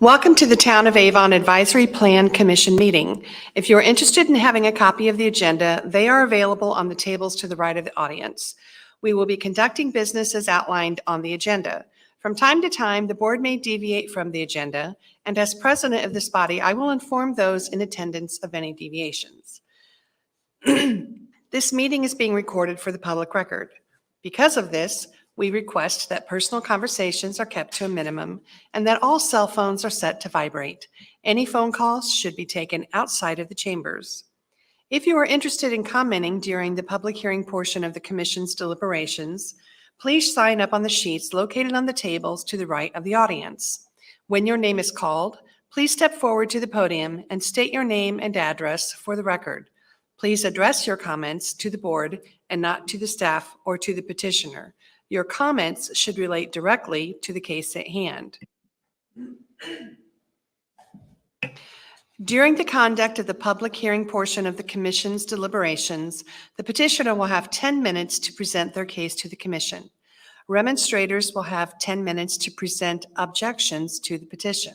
Welcome to the Town of Avon Advisory Plan Commission meeting. If you're interested in having a copy of the agenda, they are available on the tables to the right of the audience. We will be conducting business as outlined on the agenda. From time to time, the board may deviate from the agenda, and as president of this body, I will inform those in attendance of any deviations. This meeting is being recorded for the public record. Because of this, we request that personal conversations are kept to a minimum and that all cell phones are set to vibrate. Any phone calls should be taken outside of the chambers. If you are interested in commenting during the public hearing portion of the Commission's deliberations, please sign up on the sheets located on the tables to the right of the audience. When your name is called, please step forward to the podium and state your name and address for the record. Please address your comments to the board and not to the staff or to the petitioner. Your comments should relate directly to the case at hand. During the conduct of the public hearing portion of the Commission's deliberations, the petitioner will have 10 minutes to present their case to the Commission. Remonstrators will have 10 minutes to present objections to the petition.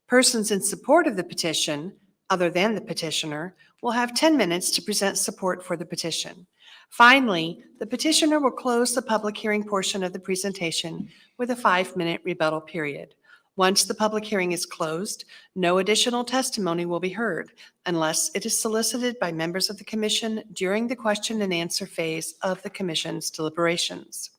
Persons in support of the petition, other than the petitioner, will have 10 minutes to present support for the petition. Finally, the petitioner will close the public hearing portion of the presentation with a 5-minute rebuttal period. Once the public hearing is closed, no additional testimony will be heard unless it is solicited by members of the Commission during the question and answer phase of the Commission's deliberations.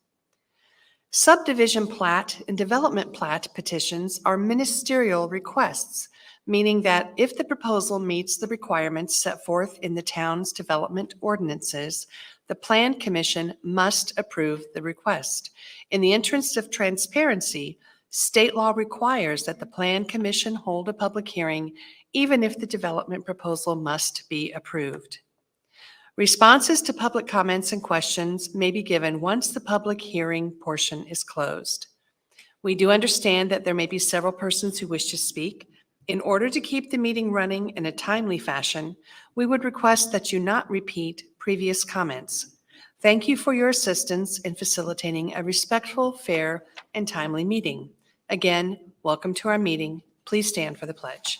Subdivision plat and development plat petitions are ministerial requests, meaning that if the proposal meets the requirements set forth in the town's development ordinances, the Plan Commission must approve the request. In the interest of transparency, state law requires that the Plan Commission hold a public hearing, even if the development proposal must be approved. Responses to public comments and questions may be given once the public hearing portion is closed. We do understand that there may be several persons who wish to speak. In order to keep the meeting running in a timely fashion, we would request that you not repeat previous comments. Thank you for your assistance in facilitating a respectful, fair, and timely meeting. Again, welcome to our meeting. Please stand for the pledge.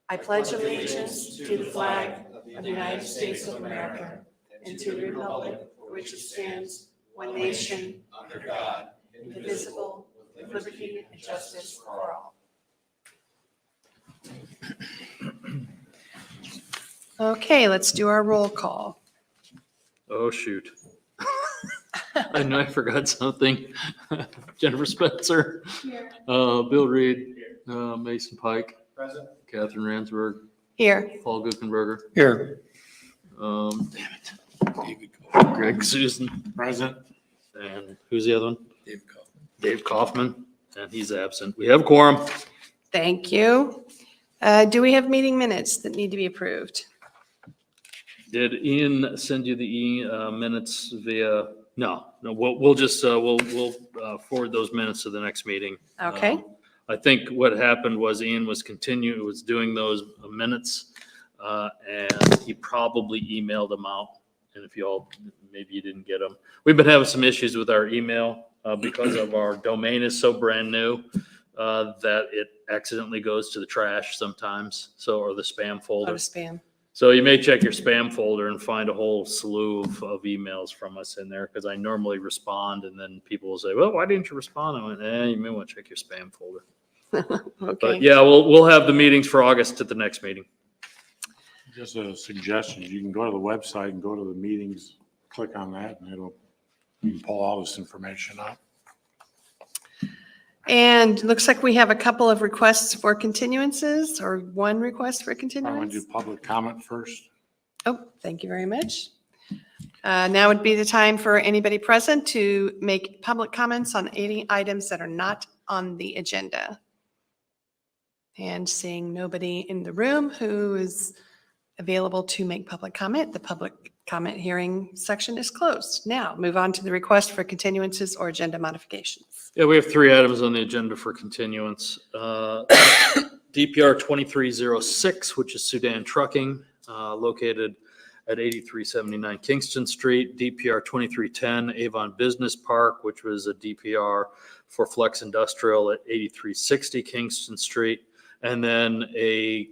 I pledge allegiance to the flag of the United States of America and to the republic for which it stands, one nation, under God, indivisible, with liberty and justice for all. Okay, let's do our roll call. Oh, shoot. I know I forgot something. Jennifer Spencer. Here. Bill Reed. Here. Mason Pike. Present. Catherine Ransberg. Here. Paul Guckenberger. Here. Damn it. David. Greg Susan. Present. And who's the other one? Dave Kaufman. Dave Kaufman. And he's absent. We have quorum. Thank you. Do we have meeting minutes that need to be approved? Did Ian send you the minutes via? No. We'll just we'll forward those minutes to the next meeting. Okay. I think what happened was Ian was doing those minutes, and he probably emailed them out. And if maybe you didn't get them. We've been having some issues with our email because of our domain is so brand new that it accidentally goes to the trash sometimes. Or the spam folder. Oh, spam. So you may check your spam folder and find a whole slew of emails from us in there, because I normally respond, and then people will say, well, why didn't you respond? I went, you may want to check your spam folder. Okay. But yeah, we'll have the meetings for August at the next meeting. Just a suggestion, you can go to the website and go to the meetings, click on that, and you can pull all this information up. And looks like we have a couple of requests for continuances, or one request for I want continuance. to do public comment first. Oh, thank you very much. Now would be the time for anybody present to make public comments on any items that are not on the agenda. And seeing nobody in the room who is available to make public comment, the public comment hearing section is closed. Now, move on to the request for continuances or agenda modifications. Yeah, we have 3 items on the agenda for continuance. DPR 2306, which is Sudan Trucking, located at 8379 Kingston Street, DPR 2310 Avon Business Park, which was a DPR for Flex Industrial at 8360 Kingston Street, and then a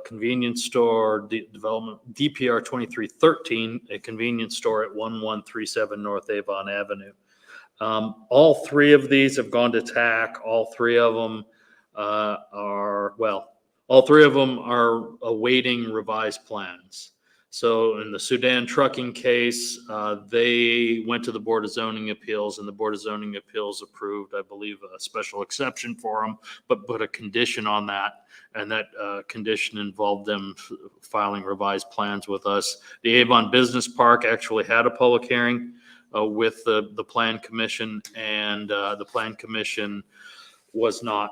convenience store development, DPR 2313, a convenience store at 1137 North Avon Avenue. All three of these have gone to TAC. All three of them are awaiting revised plans. So in the Sudan trucking case, they went to the Board of Zoning Appeals, and the Board of Zoning Appeals approved, I believe, a special exception for them, but put a condition on that. And that condition involved them filing revised plans with us. The Avon Business Park actually had a public hearing with the Plan Commission, and the Plan Commission was not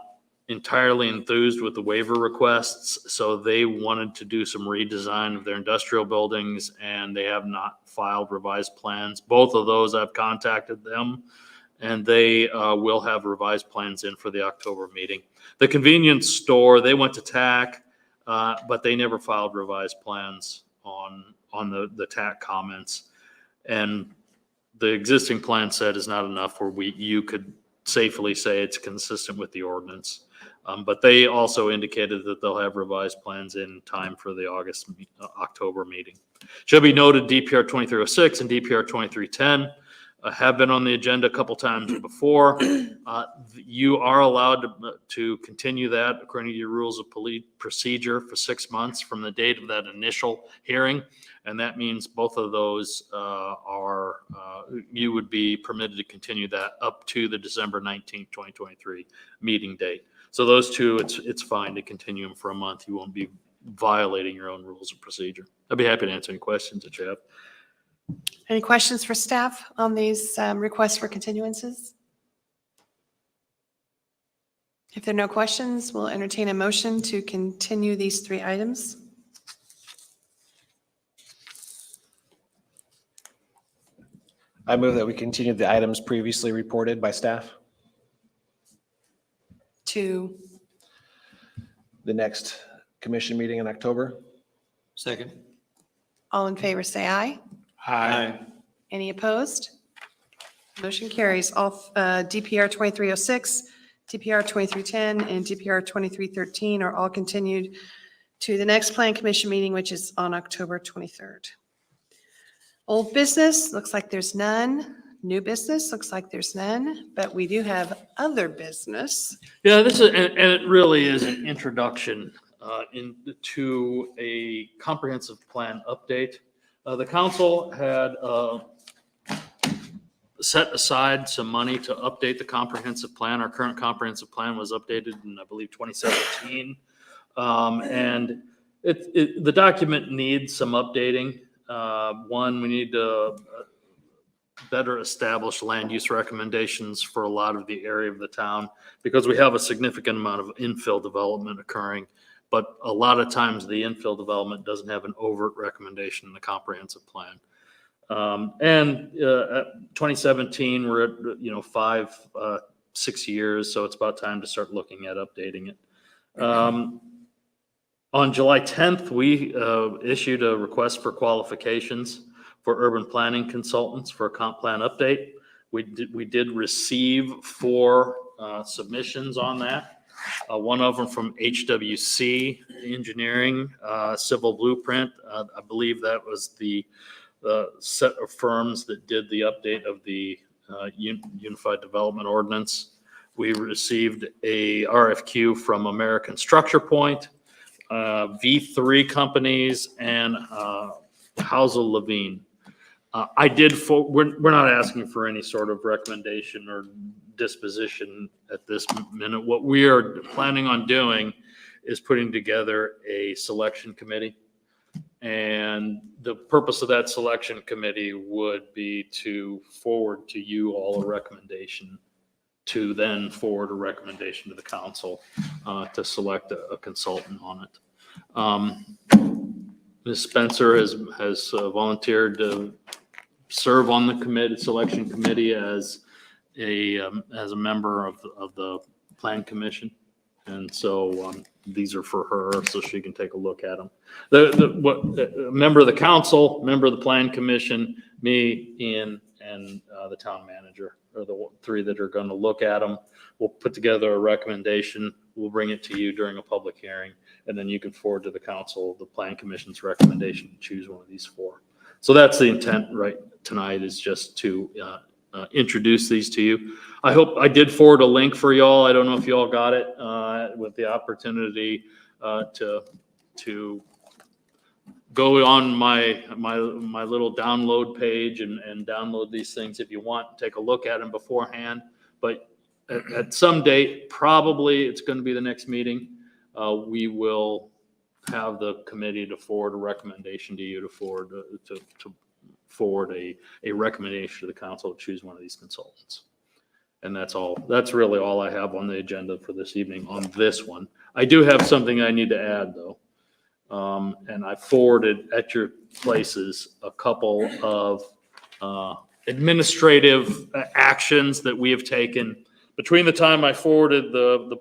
entirely enthused with the waiver requests, so they wanted to do some redesign of their industrial buildings, and they have not filed revised plans. Both of those, I've contacted them, and they will have revised plans in for the October meeting. The convenience store, they went to TAC, but they never filed revised plans on the TAC comments. And the existing plan set is not enough where you could safely say it's consistent with the ordinance. But they also indicated that they'll have revised plans in time for the October meeting. Should be noted, DPR 2306 and DPR 2310 have been on the agenda a couple times before. You are allowed to continue that according to your rules of procedure for 6 months from the date of that initial hearing. And that means both of those you would be permitted to continue that up to the December 19th, 2023 meeting date. So those two, it's fine to continue them for a month. You won't be violating your own rules of procedure. I'd be happy to answer any questions that you have. Any questions for staff on these requests for continuances? If there are no questions, we'll entertain a motion to continue these 3 items. I move that we continue the items previously reported by staff. To, The next commission meeting in October. Second. all in favor, say aye. Aye. Any opposed? Motion carries. All DPR 2306, DPR 2310, and DPR 2313 are all continued to the next Plan Commission meeting, which is on October 23rd. Old business, looks like there's none. New business, looks like there's none, but we do have other business. Yeah, this is, and it really is an introduction into a comprehensive plan update. The council had set aside some money to update the comprehensive plan. Our current comprehensive plan was updated in, I believe, 2017. And the document needs some updating. One, we need to better establish land use recommendations for a lot of the area of the town, because we have a significant amount of infill development occurring, but a lot of times the infill development doesn't have an overt recommendation in the comprehensive plan. 2017, we're at 5-6 years, so it's about time to start looking at updating it. On July 10th, we issued a request for qualifications for urban planning consultants for a comp plan update. We did receive 4 submissions on that. One of them from HWC Engineering, Civil Blueprint. I believe that was the set of firms that did the update of the Unified Development Ordinance. We received a RFQ from American Structure Point, V3 companies, and Housel Levine. We're not asking for any sort of recommendation or disposition at this minute. What we are planning on doing is putting together a selection committee. And the purpose of that selection committee would be to forward to you all a recommendation, to then forward a recommendation to the council to select a consultant on it. Ms. Spencer has volunteered to serve on the selection committee as a member of the Plan Commission. And so these are for her so she can take a look at them. A member of the council, member of the plan commission, me, Ian, and the town manager are the three that are going to look at them. We'll put together a recommendation. We'll bring it to you during a public hearing, and then you can forward to the council the plan commission's recommendation to choose one of these four. So that's the intent right tonight, is just to introduce these to you. I hope I did forward a link for y'all. I don't know if you all got it with the opportunity to go on my little download page and download these things if you want. Take a look at them beforehand. But at some date, probably it's going to be the next meeting, we will have the committee to forward a recommendation to you to forward a recommendation to the council to choose one of these consultants. And that's all. That's really all I have on the agenda for this evening on this one. I do have something I need to add though. And I forwarded at your places a couple of administrative actions that we have taken between the time I forwarded the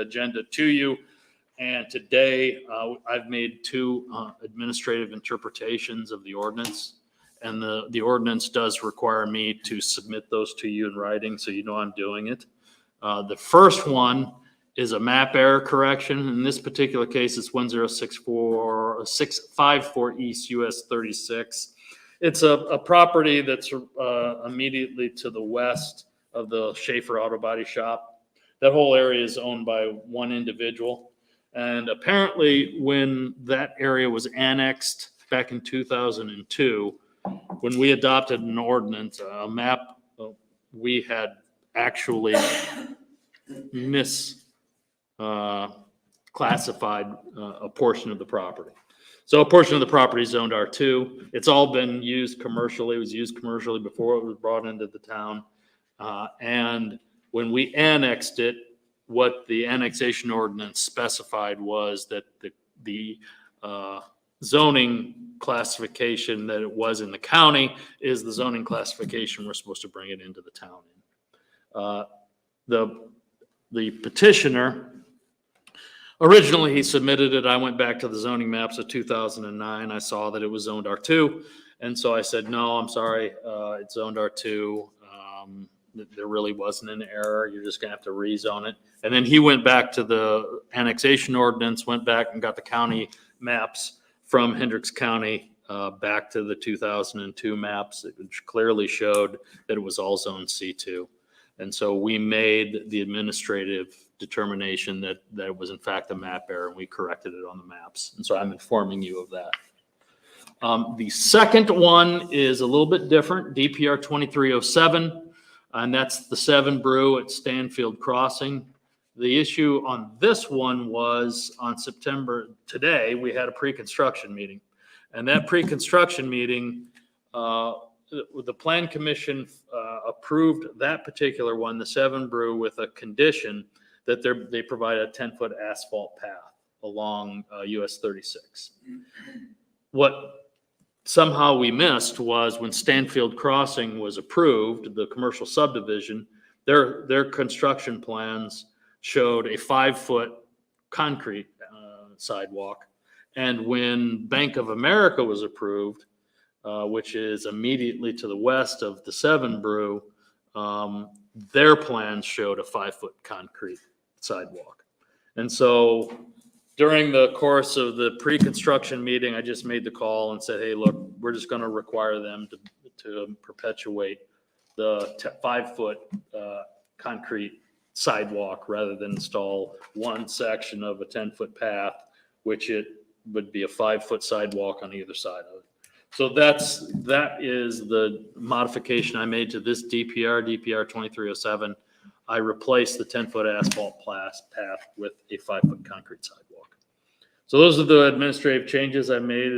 agenda to you, and today I've made two administrative interpretations of the ordinance. And the ordinance does require me to submit those to you in writing, so you know I'm doing it. The first one is a map error correction. In this particular case, it's 10654 East US 36. It's a property that's immediately to the west of the Schaefer Auto Body Shop. That whole area is owned by one individual. And apparently when that area was annexed back in 2002, when we adopted an ordinance, a map, we had actually classified a portion of the property. So a portion of the property is zoned R2. It's all been used commercially. It was used commercially before it was brought into the town. And when we annexed it, what the annexation ordinance specified was that the zoning classification that it was in the county is the zoning classification we're supposed to bring it into the town in. The petitioner, originally he submitted it. I went back to the zoning maps of 2009. I saw that it was zoned R2. And so I said, no, I'm sorry, it's zoned R2. There really wasn't an error. You're just gonna have to rezone it. And then he went back to the annexation ordinance, went back and got the county maps from Hendricks County back to the 2002 maps, which clearly showed that it was all zone C2. And so we made the administrative determination that it was in fact a map error, and we corrected it on the maps. And so I'm informing you of that. The second one is a little bit different, DPR 2307, and that's the 7 Brew at Stanfield Crossing. The issue on this one was on September, today, we had a pre-construction meeting. And that pre-construction meeting, the Plan Commission approved that particular one, the 7 Brew, with a condition that they provide a 10-foot asphalt path along US 36. What somehow we missed was when Stanfield Crossing was approved, the commercial subdivision, their construction plans showed a 5-foot concrete sidewalk. And when Bank of America was approved, which is immediately to the west of the 7 Brew, their plans showed a 5-foot concrete sidewalk. And so during the course of the pre-construction meeting, I just made the call and said, hey, look, we're just going to require them to perpetuate the 5-foot concrete sidewalk rather than install one section of a 10-foot path, which it would be a 5-foot sidewalk on either side of it. So that is the modification I made to this DPR 2307. I replaced the 10-foot asphalt path with a 5-foot concrete sidewalk. So those are the administrative changes I made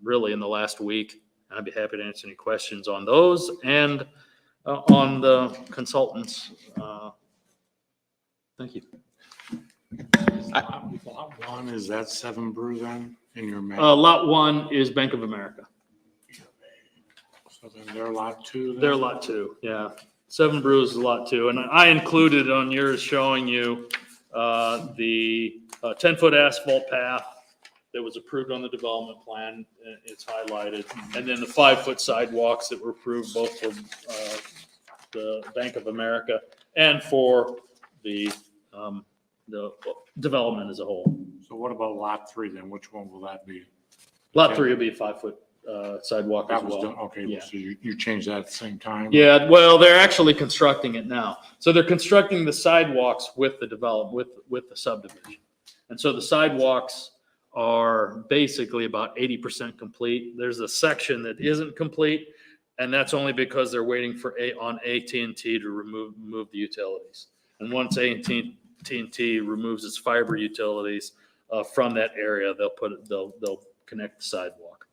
really in the last week. And I'd be happy to answer any questions on those and on the consultants. Thank you. Lot 1, is that 7 Brew then in your map? Lot 1 is Bank of America. So then they're Lot 2 then? They're Lot 2, yeah. 7 Brew is Lot 2. And I included on yours showing you The 10-foot asphalt path that was approved on the development plan, it's highlighted. And then the 5-foot sidewalks that were approved both for the Bank of America and for the development as a whole. So what about lot 3 then? Which one will that be? Lot 3 will be a 5-foot sidewalk as That was done, well. okay, Yeah. so you changed that at the same time? Yeah, well, they're actually constructing it now. So they're constructing the sidewalks with the with the subdivision. And so the sidewalks are basically about 80% complete. There's a section that isn't complete, and that's only because they're waiting for AT&T to remove the utilities. And once AT&T removes its fiber utilities from that area, they'll connect the sidewalk.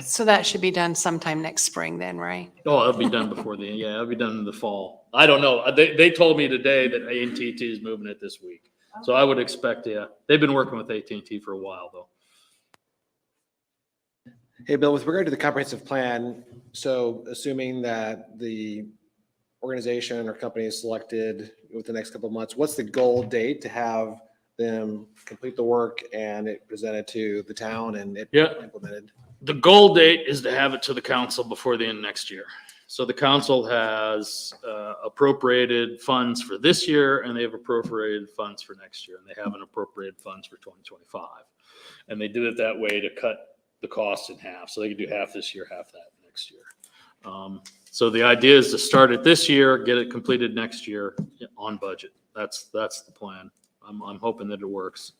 So that should be done sometime next spring then, right? Oh, it'll be done before it'll be done in the fall. I don't know. They told me today that AT&T is moving it this week. So I would expect, they've been working with AT&T for a while though. Hey, Bill, with regard to the comprehensive plan, so assuming that the organization or company is selected with the next couple of months, what's the goal date to have them complete the work and it presented to the town and it implemented? The goal date is to have it to the council before the end of next year. So the council has appropriated funds for this year, and they have appropriated funds for next year, and they haven't appropriated funds for 2025. And they did it that way to cut the cost in half, so they could do half this year, half that next year. So the idea is to start it this year, get it completed next year on budget. That's the plan. I'm hoping that it works.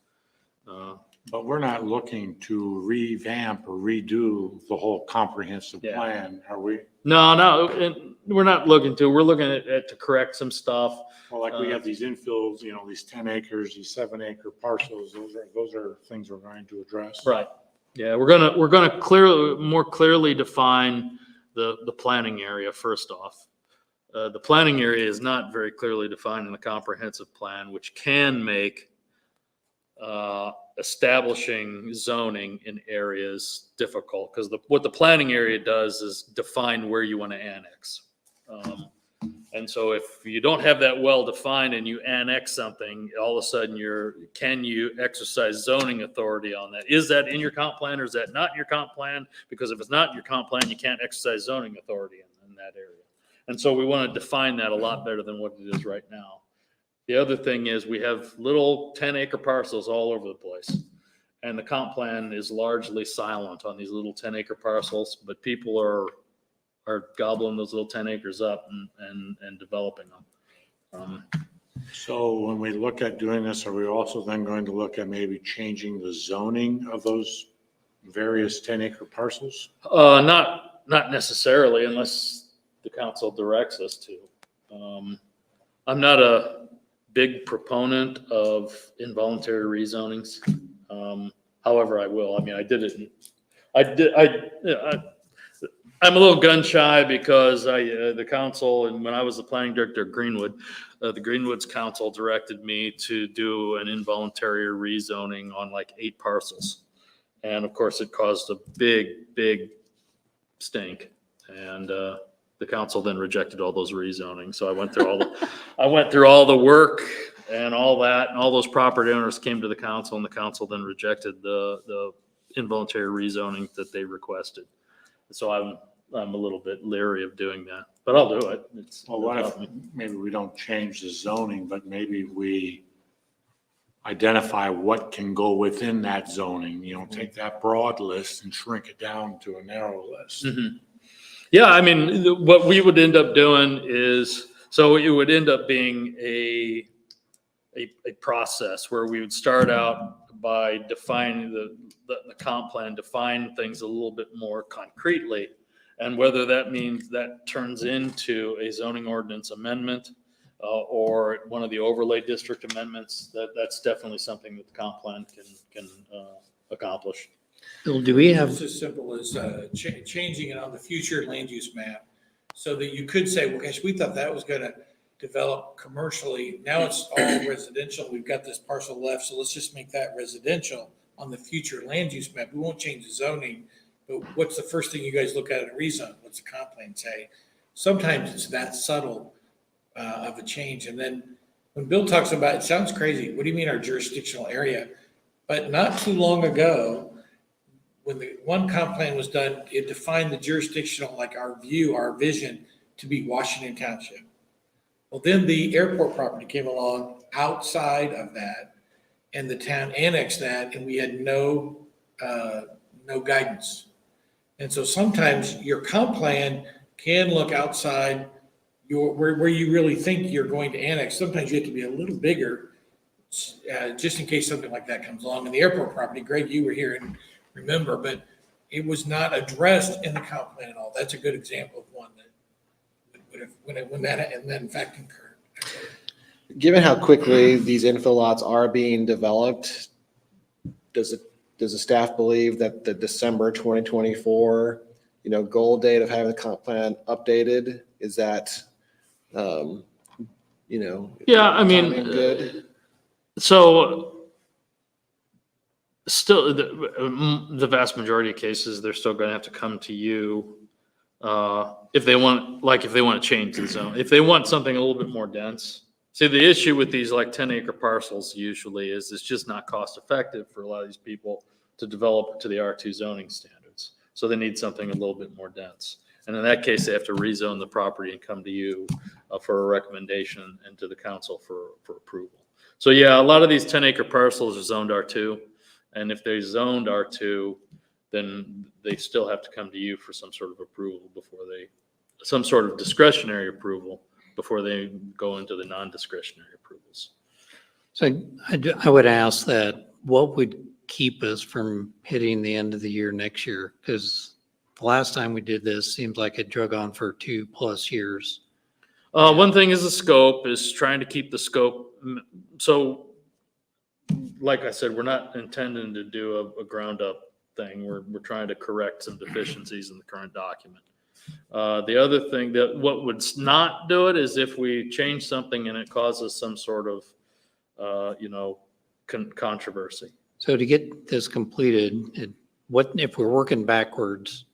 But we're not looking to revamp or redo the whole comprehensive plan, are we? No, and we're not looking to. We're looking at to correct some stuff. Well, like we have these infills, these 10 acres, these 7-acre parcels, those are things we're going to address. Right. Yeah, we're gonna more clearly define the planning area first off. The planning area is not very clearly defined in the comprehensive plan, which can make establishing zoning in areas difficult, because what the planning area does is define where you want to annex. And so if you don't have that well defined and you annex something, all of a sudden can you exercise zoning authority on that? Is that in your comp plan or is that not in your comp plan? Because if it's not in your comp plan, you can't exercise zoning authority in that area. And so we want to define that a lot better than what it is right now. The other thing is we have little 10-acre parcels all over the place. And the comp plan is largely silent on these little 10-acre parcels, but people are gobbling those little 10 acres up and developing them. So when we look at doing this, are we also then going to look at maybe changing the zoning of those various 10-acre parcels? Not necessarily, unless the council directs us to. I'm not a big proponent of involuntary rezonings. However, I will. I mean, I did it. I'm a little gun shy because the council, and when I was the planning director of Greenwood, the Greenwoods council directed me to do an involuntary rezoning on like 8 parcels. And of course it caused a big stink. And, the council then rejected all those rezonings. So I went through all the work and all that, and all those property owners came to the council, and the council then rejected the involuntary rezoning that they requested. So I'm a little bit leery of doing that, but I'll do it. Well, what if maybe we don't change the zoning, but maybe we identify what can go within that zoning, take that broad list and shrink it down to a narrow list. Mm-hmm. Yeah, I mean, what we would end up doing is, so it would end up being a process where we would start out by defining the comp plan, define things a little bit more concretely. And whether that means that turns into a zoning ordinance amendment or one of the overlay district amendments, that's definitely something that the comp plan can accomplish. Bill, do we have, It's as simple as changing it on the future land use map so that you could say, well, gosh, we thought that was going to develop commercially. Now it's all residential. We've got this parcel left, so let's just make that residential on the future land use map. We won't change the zoning, but what's the first thing you guys look at in a rezone? What's the comp plan say? Sometimes it's that subtle of a change. And then when Bill talks about, it sounds crazy. What do you mean our jurisdictional area? But not too long ago, when the one comp plan was done, it defined the jurisdictional, like our view, our vision, to be Washington Township. Well, then the airport property came along outside of that, and the town annexed that, and we had no guidance. And so sometimes your comp plan can look outside where you really think you're going to annex. Sometimes you have to be a little bigger, just in case something like that comes along. And the airport property, Greg, you were here and remember, but it was not addressed in the comp plan at all. That's a good example of one that would have, when that in fact occurred. Given how quickly these infill lots are being developed, does the staff believe that the December 2024, goal date of having the comp plan updated, is that, Yeah, I mean, timing good? So still, the vast majority of cases, they're still going to have to come to you if they want to change the zone. If they want something a little bit more dense. See, the issue with these like 10-acre parcels usually is it's just not cost effective for a lot of these people to develop to the R2 zoning standards. So they need something a little bit more dense. And in that case, they have to rezone the property and come to you for a recommendation and to the council for approval. So yeah, a lot of these 10-acre parcels are zoned R2. And if they're zoned R2, then they still have to come to you for some sort of approval some sort of discretionary approval before they go into the non-discretionary approvals. So I would ask that, what would keep us from hitting the end of the year next year? Because the last time we did this seems like it drug on for 2+ years. One thing is the scope, is trying to keep the scope. So like I said, we're not intending to do a ground up thing. We're trying to correct some deficiencies in the current document. The other thing that what would not do it is if we change something and it causes some sort of, controversy. So to get this completed, what if we're working backwards?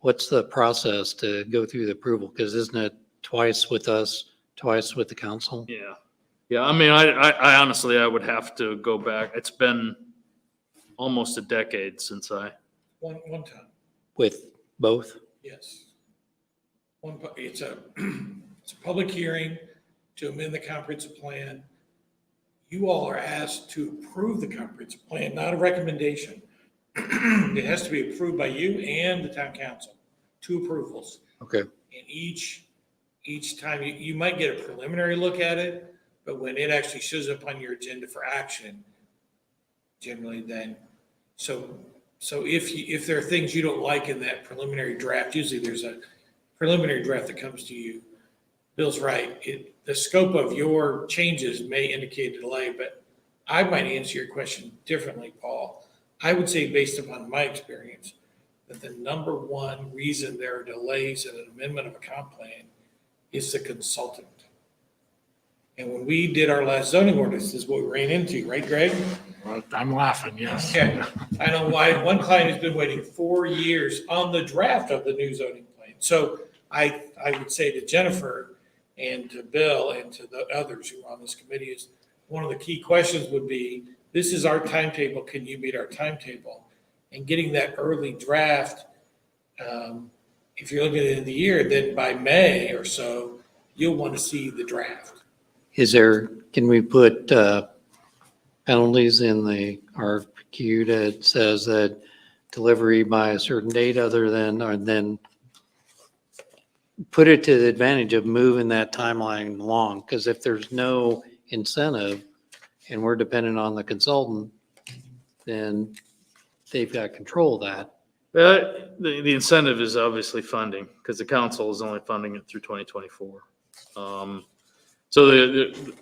What's the process to go through the approval? Because isn't it twice with us, twice with the council? Yeah. Yeah. I mean, I honestly, I would have to go back. It's been almost a decade since One time, With both? yes. It's a public hearing to amend the comprehensive plan. You all are asked to approve the comprehensive plan, not a recommendation. It has to be approved by you and the town council, 2 approvals. Okay. And each time you might get a preliminary look at it, but when it actually shows up on your agenda for action, generally then, so if there are things you don't like in that preliminary draft, usually there's a preliminary draft that comes to you. Bill's right. The scope of your changes may indicate a delay, but I might answer your question differently, Paul. I would say, based upon my experience, that the number one reason there are delays in an amendment of a comp plan is the consultant. And when we did our last zoning ordinance, this is what we ran into, right, Greg? Well, I'm laughing, yes. Okay. I know why one client has been waiting 4 years on the draft of the new zoning plan. So I would say to Jennifer and to Bill and to the others who are on this committee, is one of the key questions would be, this is our timetable, can you meet our timetable? And getting that early draft, if you're looking at the end of the year, then by May or so, you'll want to see the draft. Can we put penalties in the RFQ that says that delivery by a certain date or then put it to the advantage of moving that timeline along? Because if there's no incentive and we're dependent on the consultant, then they've got control of that. The incentive is obviously funding, because the council is only funding it through 2024. So the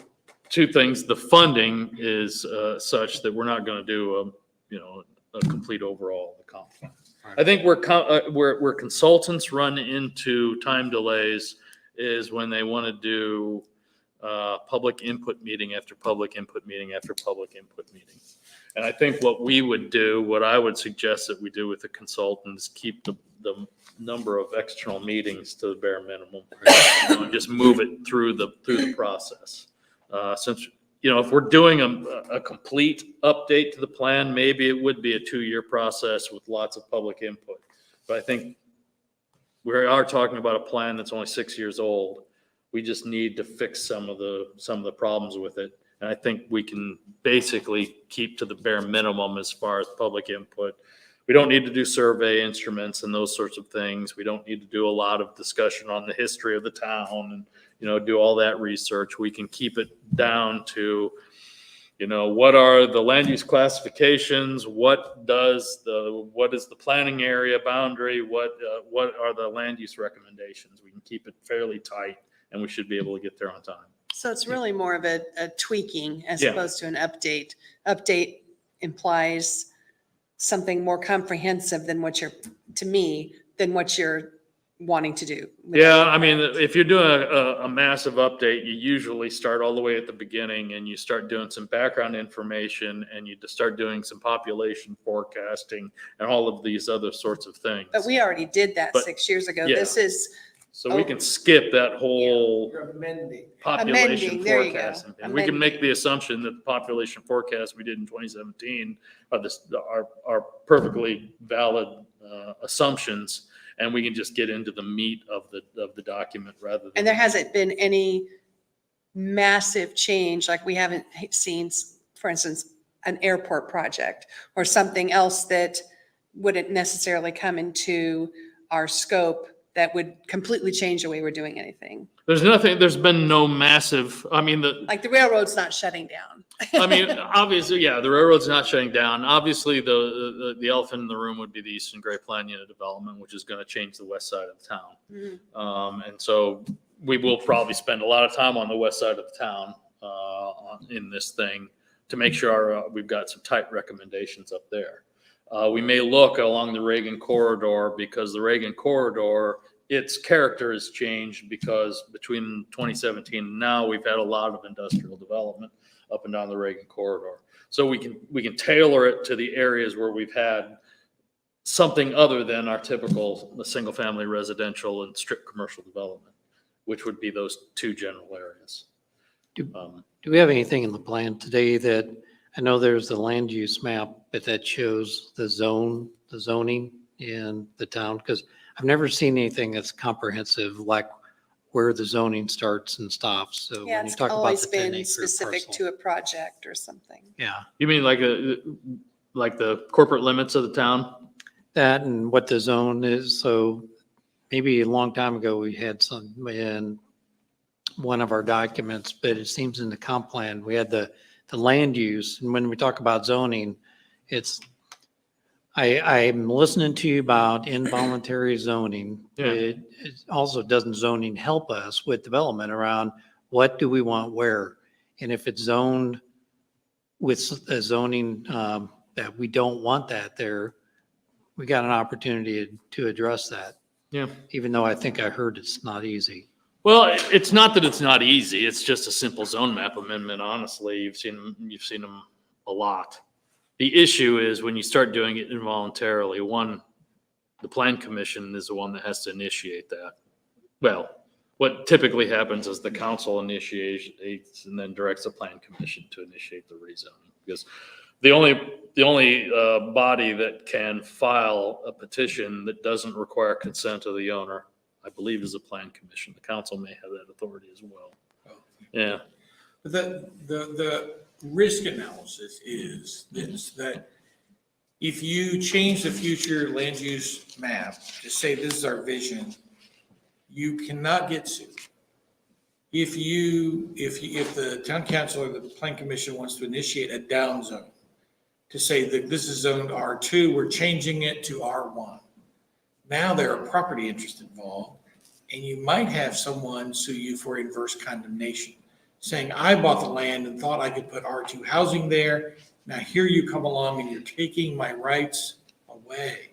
2 things, the funding is such that we're not going to do a complete overall of the comp plan. I think where consultants run into time delays is when they want to do public input meeting after public input meeting after public input meeting. And I think what I would suggest that we do with the consultant is keep the number of external meetings to the bare minimum, and just move it through the process. Since, if we're doing a complete update to the plan, maybe it would be a 2-year process with lots of public input. But I think we are talking about a plan that's only 6 years old. We just need to fix some of the problems with it. And I think we can basically keep to the bare minimum as far as public input. We don't need to do survey instruments and those sorts of things. We don't need to do a lot of discussion on the history of the town and, do all that research. We can keep it down to, what are the land use classifications? What is the planning area boundary? What are the land use recommendations? We can keep it fairly tight, and we should be able to get there on time. So it's really more of a tweaking as Yeah. opposed to an update. Update implies something more comprehensive than what you're wanting to do. Yeah, I mean, if you're doing a massive update, you usually start all the way at the beginning and you start doing some background information and you just start doing some population forecasting and all of these other sorts of things. But we already did that But- 6 years ago. yeah. This is So we can skip that whole You're amending. population Amending, there you go. forecasting. And we can make Amending. the assumption that the population forecast we did in 2017 are perfectly valid assumptions. And we can just get into the meat of the document rather than. And there hasn't been any massive change, like we haven't seen, for instance, an airport project or something else that wouldn't necessarily come into our scope that would completely change the way we're doing anything. There's been no massive, Like the railroad's not shutting down. obviously, yeah, the railroad's not shutting down. Obviously, the elephant in the room would be the Eastern Great Plain Unit development, which is going to change the west side of the town. Mhm. And so we will probably spend a lot of time on the west side of the town in this thing to make sure we've got some tight recommendations up there. We may look along the Reagan corridor because the Reagan corridor, its character has changed because between 2017 and now, we've had a lot of industrial development up and down the Reagan corridor. So we can tailor it to the areas where we've had something other than our typical single family residential and strict commercial development, which would be those two general areas. Do we have anything in the plan today that, I know there's the land use map, but that shows the zoning in the town? Because I've never seen anything that's comprehensive, like where the zoning starts and stops. So Yeah, when you it's talk about always the 10 been acre specific parcel. to a project or something. Yeah, You mean like the corporate limits of the town? that and what the zone is. So maybe a long time ago, we had some in one of our documents, but it seems in the comp plan, we had the land use. And when we talk about zoning, I'm listening to you about involuntary zoning. Yeah. It also doesn't zoning help us with development around what do we want where? And if it's zoned with a zoning that we don't want that there, we got an opportunity to address that. Yeah. Even though I think I heard it's not easy. Well, it's not that it's not easy. It's just a simple zone map amendment. Honestly, you've seen them a lot. The issue is when you start doing it involuntarily, the plan commission is the one that has to initiate that. Well, what typically happens is the council initiates and then directs the plan commission to initiate the rezoning. Because the only body that can file a petition that doesn't require consent of the owner, I believe, is a plan commission. The council may have that authority as well. Yeah. But the risk analysis is this, that if you change the future land use map to say this is our vision, you cannot get sued. If the town council or the plan commission wants to initiate a down zone to say that this is zoned R2, we're changing it to R1. Now there are property interests involved, and you might have someone sue you for inverse condemnation, saying, I bought the land and thought I could put R2 housing there. Now here you come along and you're taking my rights away.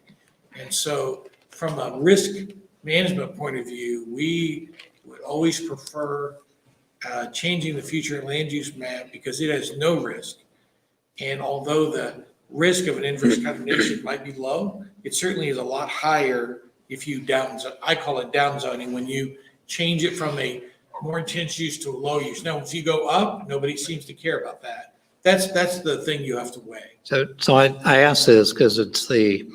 And so from a risk management point of view, we would always prefer changing the future land use map because it has no risk. And although the risk of an inverse condemnation might be low, it certainly is a lot higher if you I call it down zoning, when you change it from a more intense use to a low use. Now, if you go up, nobody seems to care about that. That's the thing you have to weigh. So I ask this because it's the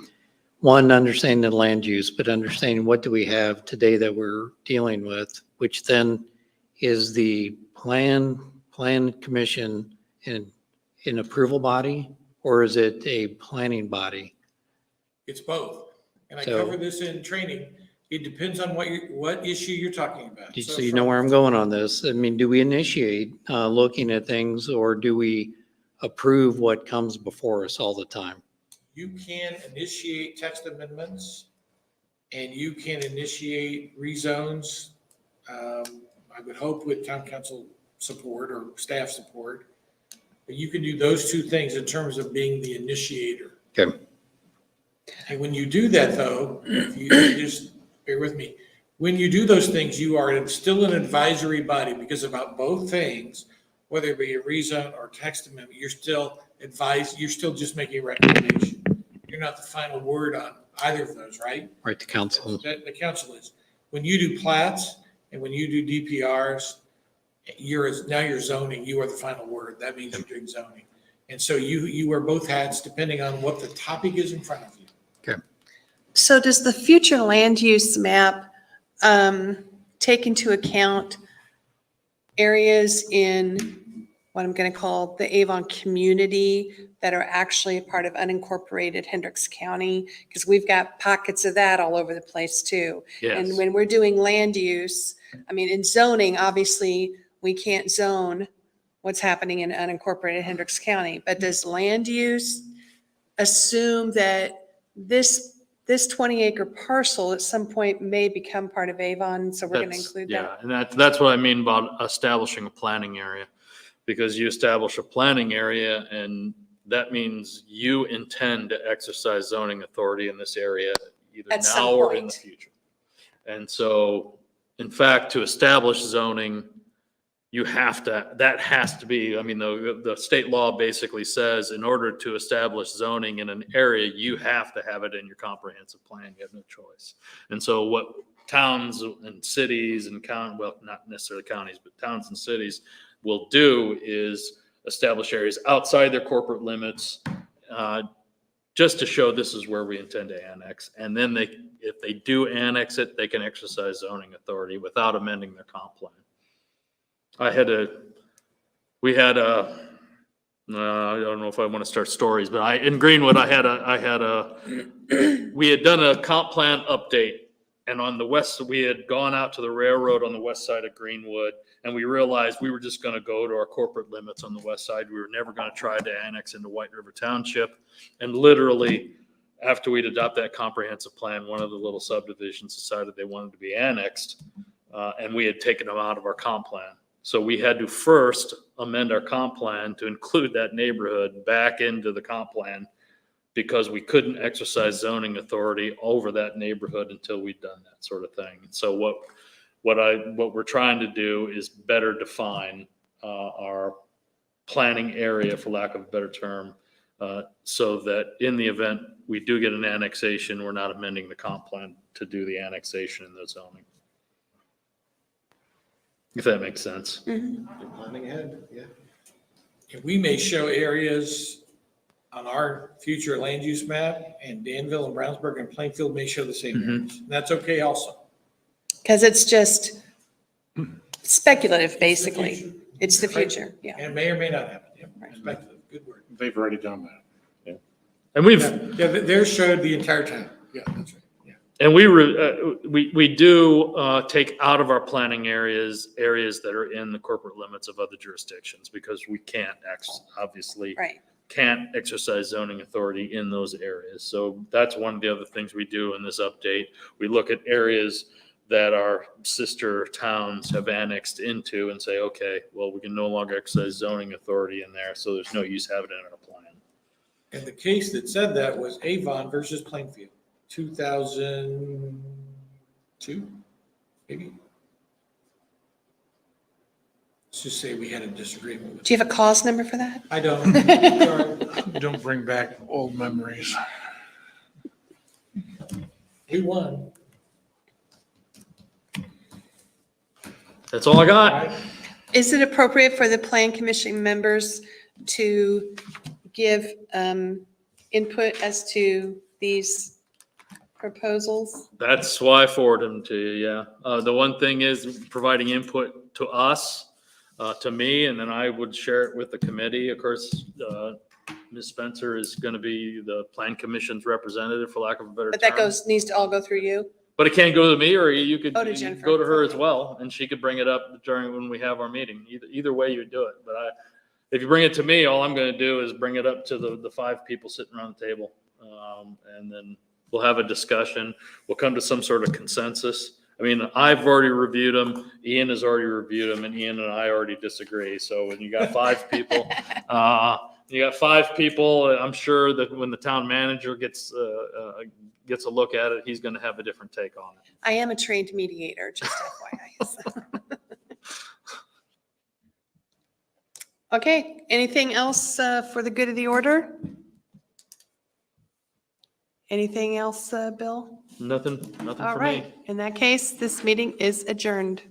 one, understanding the land use, but understanding what do we have today that we're dealing with, which then is the plan commission an approval body, or is it a planning body? It's both. And I So- cover this in training. It depends on what issue you're talking about. So you know where I'm going on this. I mean, do we initiate looking at things, or do we approve what comes before us all the time? You can initiate text amendments and you can initiate rezones. I would hope with town council support or staff support. But you can do those two things in terms of being the initiator. Okay. And when you do that though, if you just bear with me, when you do those things, you are still an advisory body because about both things, whether it be a rezone or text amendment, you're still you're still just making a recommendation. You're not the final word on either of those, right? Right, the council. The council is. When you do plats and when you do DPRs, now you're zoning, you are the final word. That means you're doing zoning. And so you wear both hats depending on what the topic is in front of you. Okay. So does the future land use map take into account areas in what I'm going to call the Avon community that are actually a part of unincorporated Hendricks County? Because we've got pockets of that all over the place too. Yes. And when we're doing land use, I mean, in zoning, obviously, we can't zone what's happening in unincorporated Hendricks County. But does land use assume that this 20-acre parcel at some point may become part of Avon? So we're going to include that? Yeah, and that's what I mean about establishing a planning area. Because you establish a planning area and that means you intend to exercise zoning authority in this area either At some now or in the point. future. And so, in fact, to establish zoning, that has to be, I mean, the state law basically says in order to establish zoning in an area, you have to have it in your comprehensive plan. You have no choice. And so what towns and cities and well, not necessarily counties, but towns and cities will do is establish areas outside their corporate limits, just to show this is where we intend to annex. And then if they do annex it, they can exercise zoning authority without amending their comp plan. I don't know if I want to start stories, but in Greenwood, we had done a comp plan update. And on the west, we had gone out to the railroad on the west side of Greenwood, and we realized we were just going to go to our corporate limits on the west side. We were never going to try to annex into White River Township. And literally, after we'd adopted that comprehensive plan, one of the little subdivisions decided they wanted to be annexed, and we had taken them out of our comp plan. So we had to first amend our comp plan to include that neighborhood back into the comp plan, because we couldn't exercise zoning authority over that neighborhood until we'd done that sort of thing. So what we're trying to do is better define our planning area, for lack of a better term, so that in the event we do get an annexation, we're not amending the comp plan to do the annexation in the zoning. If that makes sense. Mhm. You're planning ahead, yeah. And we may show areas on our future land use map, and Danville and Brownsburg and Plainfield may show the same Mhm. areas. And that's okay also. Because it's just speculative, It's the basically. future. It's the Right. future, yeah. And it may or may not happen. Yeah, Right. speculative, good word. They've already done that. And we've, Yeah, theirs showed the entire town. Yeah, that's right. Yeah. and we do take out of our planning areas that are in the corporate limits of other jurisdictions, because we can't obviously Right. can't exercise zoning authority in those areas. So that's one of the other things we do in this update. We look at areas that our sister towns have annexed into and say, okay, well, we can no longer exercise zoning authority in there, so there's no use having it in our plan. And the case that said that was Avon versus Plainfield, 2002, maybe? Let's just say we had a disagreement with. Do you have a cause number for that? I don't. Sorry. Don't bring back old memories. We won. That's all I got. Is it appropriate for the plan commission members to give input as to these proposals? That's why I forwarded them to you, yeah. The one thing is providing input to us, to me, and then I would share it with the committee. Of course, Ms. Spencer is going to be the plan commission's representative, for lack of a better But term. that needs to all go through you? But it can't go to me, or you could Oh, to you could Jennifer. go to her as well, and she could bring it up during when we have our meeting. Either way you do it. But if you bring it to me, all I'm going to do is bring it up to the 5 people sitting around the table. And then we'll have a discussion. We'll come to some sort of consensus. I mean, I've already reviewed them. Ian has already reviewed them, and Ian and I already disagree. So when you got 5 people, I'm sure that when the town manager gets a look at it, he's going to have a different take on it. I am a trained mediator, just FYI. Okay, anything else for the good of the order? Anything else, Bill? Nothing All for right. me. In that case, this meeting is adjourned.